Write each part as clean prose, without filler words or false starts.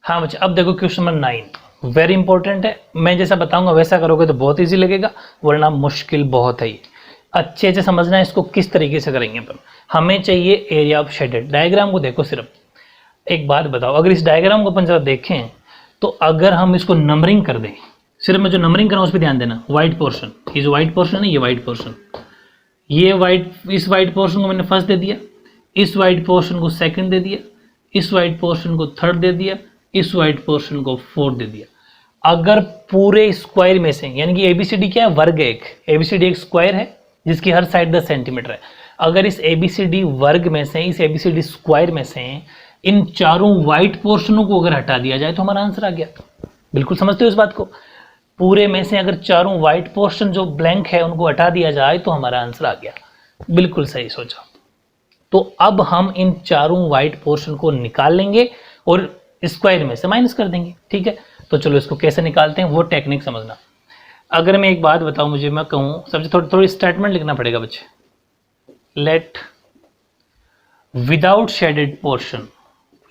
हाँ बच्चे, अब देखो क्वेश्चन नंबर 9 वेरी इंपॉर्टेंट है। मैं जैसा बताऊंगा वैसा करोगे तो बहुत इजी लगेगा, वरना मुश्किल बहुत है ये। अच्छे से समझना है इसको किस तरीके से करेंगे अपन। हमें चाहिए एरिया ऑफ शेडेड। डायग्राम को देखो सिर्फ, एक बात बताओ, अगर इस डायग्राम को अपन जरा देखें तो अगर हम इसको नंबरिंग कर दें, सिर्फ मैं जो नंबरिंग कर रहा हूँ उस पर ध्यान देना। व्हाइट पोर्शन, ये जो व्हाइट पोर्शन है, ये व्हाइट पोर्शन, ये व्हाइट, इस व्हाइट पोर्शन को मैंने फर्स्ट दे दिया, इस व्हाइट पोर्शन को सेकंड दे दिया, इस व्हाइट पोर्शन को थर्ड दे दिया, इस व्हाइट पोर्शन को फोर्थ दे दिया। अगर पूरे स्क्वायर में से, यानी कि एबीसीडी क्या है, वर्ग है एक, एबीसीडी एक स्क्वायर है जिसकी हर साइड 10 सेंटीमीटर है। अगर इस एबीसीडी वर्ग में से, इस एबीसीडी स्क्वायर में से इन चारों व्हाइट पोर्शनों को अगर हटा दिया जाए तो हमारा आंसर आ गया। बिल्कुल समझते हो इस बात को? पूरे में से अगर चारों व्हाइट पोर्शन जो ब्लैंक है उनको हटा दिया जाए तो हमारा आंसर आ गया। बिल्कुल सही सोचा। तो अब हम इन चारों व्हाइट पोर्शन को निकाल लेंगे और स्क्वायर में से माइनस कर देंगे, ठीक है? तो चलो इसको कैसे निकालते हैं वो टेक्निक समझना। अगर मैं एक बात बताऊं, मुझे मैं कहूं, सबसे थोड़ी स्टेटमेंट लिखना पड़ेगा बच्चे। Let without shaded portion,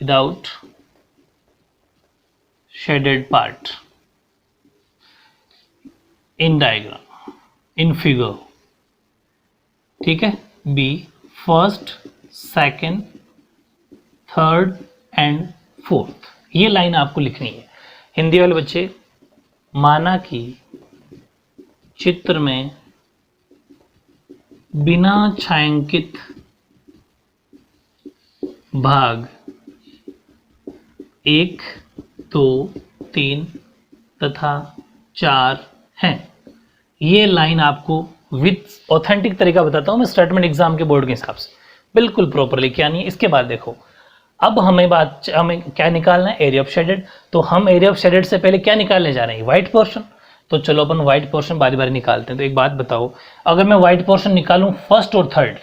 without shaded part in diagram, in figure, ठीक है, B first, second, third and fourth. ये लाइन आपको लिखनी है। हिंदी वाले बच्चे, माना कि चित्र में बिना छायांकित भाग 1, 2, 3 तथा 4 हैं। ये लाइन आपको विथ ऑथेंटिक तरीका बताता हूं मैं, स्टेटमेंट एग्जाम के बोर्ड के हिसाब से बिल्कुल प्रॉपरली क्या नहीं है। इसके बाद देखो, अब हमें क्या निकालना है, एरिया ऑफ शेडेड। तो हम एरिया ऑफ शेडेड से पहले क्या निकालने जा रहे हैं, व्हाइट पोर्शन। तो चलो अपन व्हाइट पोर्शन बारी बारी निकालते हैं। तो एक बात बताओ, अगर मैं व्हाइट पोर्शन निकालूं फर्स्ट और थर्ड,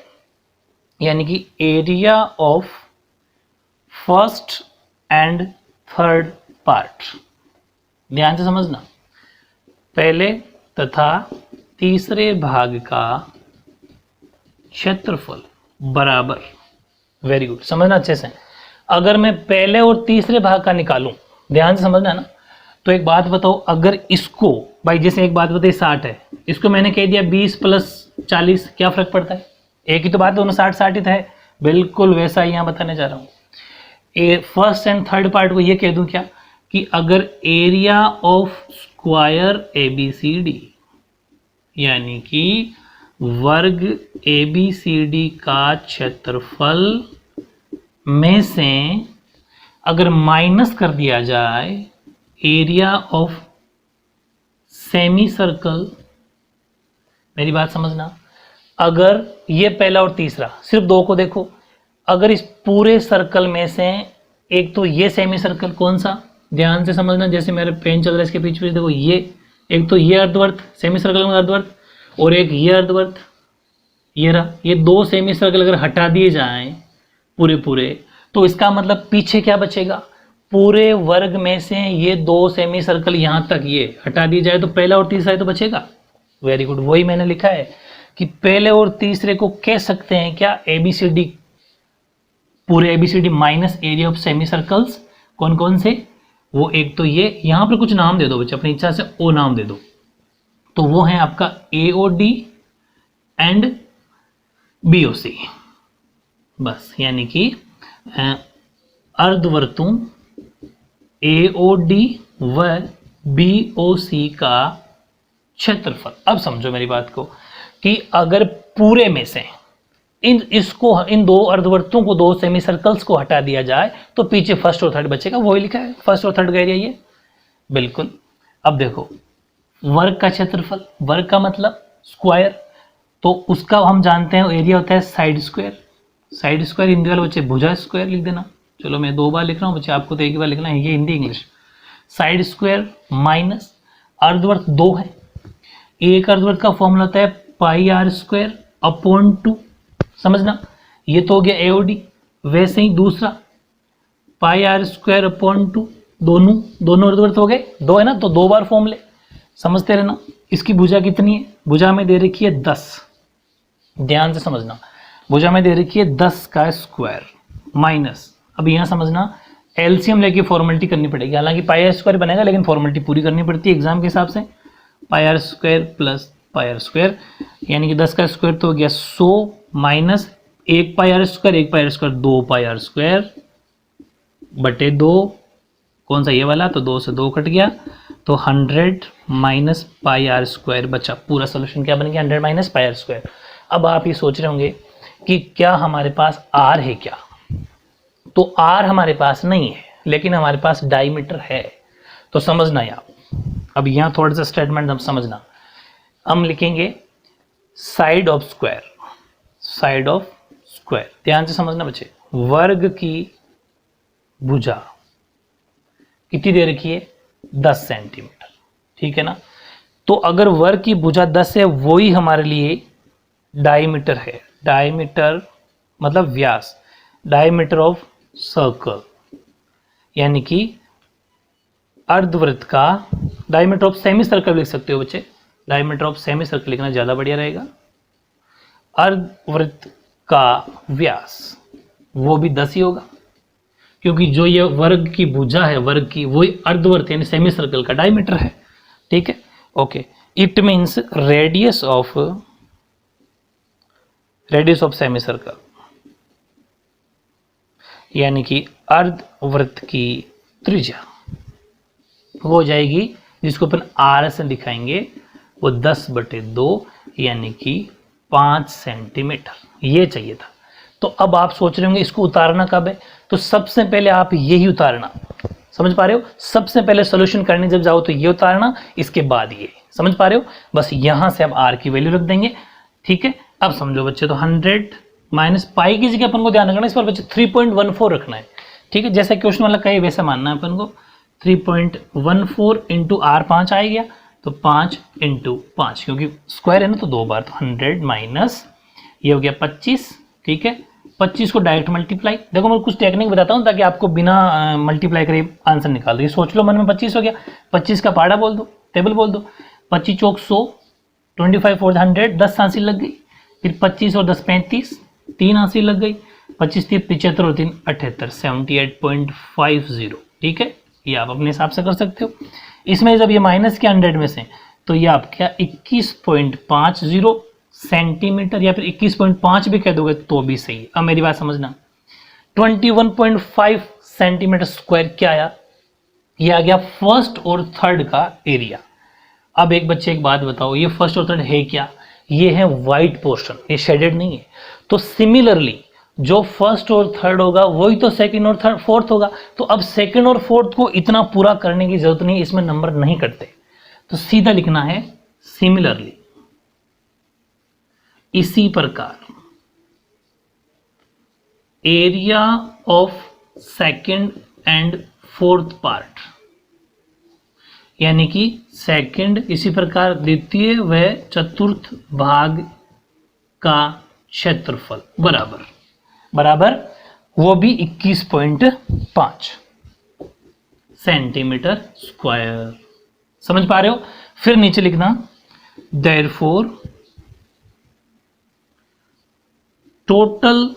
यानी कि area of first and third part, ध्यान से समझना, पहले तथा तीसरे भाग का क्षेत्रफल बराबर, वेरी गुड, समझना अच्छे से। अगर मैं पहले और तीसरे भाग का निकालूं, ध्यान से समझना ना, तो एक बात बताओ, अगर इसको भाई, जैसे एक बात बताइए 60 है, इसको मैंने कह दिया 20 + 40, क्या फर्क पड़ता है? एक ही तो बात, दोनों 60 ही है। बिल्कुल वैसा ही यहाँ बताने जा रहा हूँ। फर्स्ट एंड थर्ड पार्ट को ये कह दूं क्या, कि अगर एरिया ऑफ स्क्वायर ABCD, यानी कि वर्ग ABCD का क्षेत्रफल में से अगर माइनस कर दिया जाए एरिया ऑफ सेमी सर्कल, मेरी बात समझना, अगर ये पहला और तीसरा, सिर्फ दो को देखो, अगर इस पूरे सर्कल में से एक तो ये सेमी सर्कल, कौन सा, ध्यान से समझना, जैसे मेरे पेन चल रहा है इसके पीछे देखो, ये एक तो ये अर्धवर्त, सेमी सर्कल में अर्धवर्त, और एक ये अर्धवर्त, ये रहा, ये दो सेमी सर्कल अगर हटा दिए जाएं पूरे, तो इसका मतलब पीछे क्या बचेगा, पूरे वर्ग में से ये दो सेमी सर्कल यहां तक ये हटा दिए जाए तो पहला और तीसरा तो बचेगा। वेरी गुड, वही मैंने लिखा है कि पहले और तीसरे को कह सकते हैं क्या, ABCD, पूरे ABCD minus area of semi circles. कौन कौन से, वो एक तो ये, यहां पर कुछ नाम दे दो बच्चे अपनी इच्छा से, ओ नाम दे दो, तो वो है आपका AOD एंड BOC, बस, यानी कि अर्धवर्तों AOD व BOC का क्षेत्रफल। अब समझो मेरी बात को, कि अगर पूरे में से इन दो अर्धवर्तों को, दो सेमी सर्कल्स को हटा दिया जाए तो पीछे फर्स्ट और थर्ड बचेगा, वही लिखा है, फर्स्ट और थर्ड का एरिया ये, बिल्कुल। अब देखो वर्ग का क्षेत्रफल, वर्ग का मतलब स्क्वायर, तो उसका हम जानते हैं एरिया होता है side square. Side square Hindi वाले बच्चे भुजा स्क्वायर लिख देना। चलो मैं 2 बार लिख रहा हूँ बच्चे, आपको तो एक ही बार लिखना है, ये Hindi English. Side square minus अर्धवर्त 2 है, एक अर्धवर्त का फॉर्मूला होता है πr² 2, समझना, ये तो हो गया AOD। वैसे ही दूसरा πr² 2, दोनों अर्धवर्त हो गए, 2 है ना, तो 2 बार फॉर्मूले समझते रहना। इसकी भुजा कितनी है, भुजा में दे रखी है 10, ध्यान से समझना, भुजा में दे रखी है 10 का स्क्वायर माइनस, अब यहाँ समझना, एलसीएम लेके फॉर्मेलिटी करनी पड़ेगी, हालांकि पाई आर स्क्वायर बनेगा लेकिन फॉर्मेलिटी पूरी करनी पड़ती है एग्जाम के हिसाब से। Pi r square plus pi r square यानी कि 10 का स्क्वायर तो हो गया 100 minus 1 pi r square, 1 pi r square 2 pi r square बटे 2, कौन सा ये वाला, तो 2 से 2 कट गया तो 100 माइनस पाई आर स्क्वायर बचा। पूरा सोल्यूशन क्या बन गया 100 माइनस पाई आर स्क्वायर। अब आप ये सोच रहे होंगे कि क्या हमारे पास आर है क्या, तो आर हमारे पास नहीं है लेकिन हमारे पास डायमीटर है, तो समझना यार। अब यहाँ थोड़ा सा स्टेटमेंट हम समझना, हम लिखेंगे side of square, side of square, ध्यान से समझना बच्चे। वर्ग की भुजा कितनी दे रखी है 10 सेंटीमीटर, ठीक है ना। तो अगर वर्ग की भुजा 10 है वही हमारे लिए डायमीटर है, डायमीटर मतलब व्यास, डायमीटर ऑफ सर्कल यानी कि अर्धवृत्त का, डायमीटर ऑफ सेमी सर्कल लिख सकते हो बच्चे, डायमीटर ऑफ सेमी सर्कल लिखना ज़्यादा बढ़िया रहेगा। अर्धवृत्त का व्यास वो भी 10 ही होगा क्योंकि जो ये वर्ग की भुजा है वर्ग की वही अर्धवृत्त यानी सेमी सर्कल का डायमीटर है, ठीक है। Okay, it means radius of semi circle यानी कि अर्धवृत्त की त्रिज्या वो हो जाएगी, जिसको अपन आर से दिखाएंगे, वो 10/2 यानी कि 5 सेंटीमीटर ये चाहिए था। तो अब आप सोच रहे होंगे इसको उतारना कब है, तो सबसे पहले आप यही उतारना, समझ पा रहे हो, सबसे पहले सोल्यूशन करने जब जाओ तो ये उतारना, इसके बाद ये, समझ पा रहे हो। बस यहां से अब आर की वैल्यू रख देंगे, ठीक है। अब समझो बच्चे, तो 100 माइनस पाई की जगह अपन को ध्यान रखना, इस पर बच्चे 3.14 रखना है, ठीक है। जैसा क्वेश्चन वाला कहे वैसा मानना है अपन को। 3.14 इंटू आर 5 आ गया, तो 5 इंटू 5 क्योंकि स्क्वायर है ना तो 2 बार, तो 100 माइनस ये हो गया 25, ठीक है। 25 को डायरेक्ट मल्टीप्लाई, देखो मैं कुछ टेक्निक बताता हूँ ताकि आपको बिना मल्टीप्लाई करे आंसर निकाल दो। ये सोच लो मन में 25 हो गया, 25 का पाड़ा बोल दो, टेबल बोल दो, 25 चौक 100, 25 4 100, 10 हासिल लग गई, फिर 25 और 10 35, 3 हासिल लग गई, 25 3 75 और 3 78, 78.50, ठीक है। ये आप अपने हिसाब से कर सकते हो। इसमें जब ये माइनस के 100 में से, तो ये आपका 21.50 सेंटीमीटर या फिर 21.5 भी कह दोगे तो भी सही है। अब मेरी बात समझना, 21.5 सेंटीमीटर स्क्वायर क्या आया, ये आ गया फर्स्ट और थर्ड का एरिया। अब एक बच्चे एक बात बताओ, ये फर्स्ट और थर्ड है क्या, ये है वाइट पोर्शन, ये शेडेड नहीं है। तो सिमिलरली जो फर्स्ट और थर्ड होगा वही तो सेकंड और थर्ड फोर्थ होगा। तो अब सेकंड और फोर्थ को इतना पूरा करने की जरूरत नहीं, इसमें नंबर नहीं कटते, तो सीधा लिखना है सिमिलरली। इसी प्रकार area of second and fourth part यानी कि सेकंड, इसी प्रकार द्वितीय व चतुर्थ भाग का क्षेत्रफल बराबर वो भी 21.5 सेंटीमीटर स्क्वायर, समझ पा रहे हो। फिर नीचे लिखना therefore total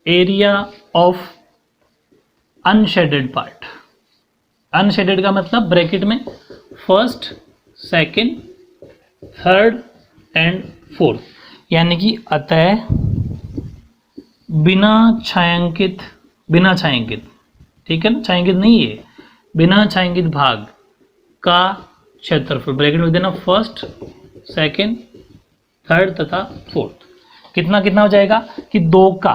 area of unshielded part, unshielded का मतलब ब्रैकेट में first second third and fourth, यानी कि अतः बिना छायांकित, ठीक है ना, छायांकित नहीं है, बिना छायांकित भाग का क्षेत्रफल, ब्रैकेट में देना फर्स्ट सेकंड थर्ड तथा फोर्थ। कितना कितना हो जाएगा कि 2 का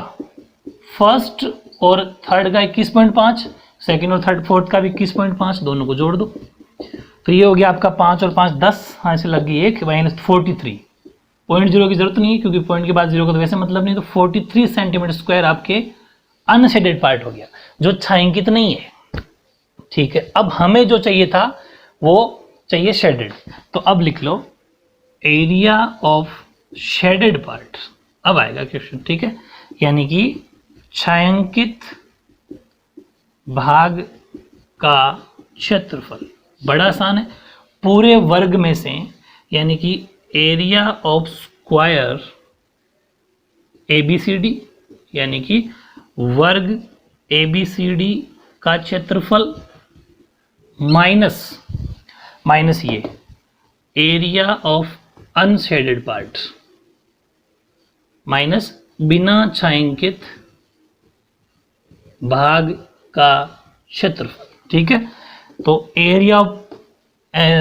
फर्स्ट और थर्ड का 21.5, सेकंड और थर्ड फोर्थ का भी 21.5, दोनों को जोड़ दो तो ये हो गया आपका 5 और 5 10, हाँ से लग गई एक, माइनस 43। पॉइंट जीरो की जरूरत नहीं है क्योंकि पॉइंट के बाद जीरो का तो वैसे मतलब नहीं, तो 43 सेंटीमीटर स्क्वायर आपके अनशेडेड पार्ट हो गया जो छायांकित नहीं है, ठीक है। अब हमें जो चाहिए था वो चाहिए शेडेड, तो अब लिख लो एरिया ऑफ शेडेड पार्ट, अब आएगा क्वेश्चन, ठीक है। यानी कि छायांकित भाग का क्षेत्रफल, बड़ा आसान है, पूरे वर्ग में से, यानी कि एरिया ऑफ स्क्वायर ABCD, यानी कि वर्ग ABCD का क्षेत्रफल माइनस ये area of unshielded part minus बिना छायांकित भाग का क्षेत्रफल। ठीक है, तो एरिया ऑफ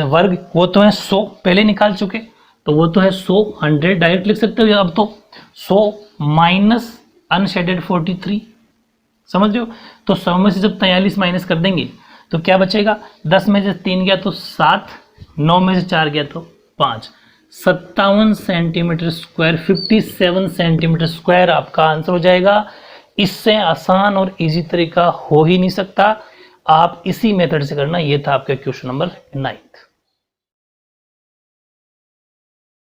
वर्ग वो तो है 100, पहले निकाल चुके, तो वो तो है 100, 100 डायरेक्ट लिख सकते हो। अब तो 100 माइनस अनशेडेड 43, समझ रहे हो। तो 100 में से जब 43 माइनस कर देंगे तो क्या बचेगा, 10 में से 3 गया तो 7, 9 में से 4 गया तो 5, 57 सेंटीमीटर स्क्वायर, 57 सेंटीमीटर स्क्वायर आपका आंसर हो जाएगा। इससे आसान और इजी तरीका हो ही नहीं सकता। आप इसी मेथड से करना। ये था आपका क्वेश्चन नंबर 9।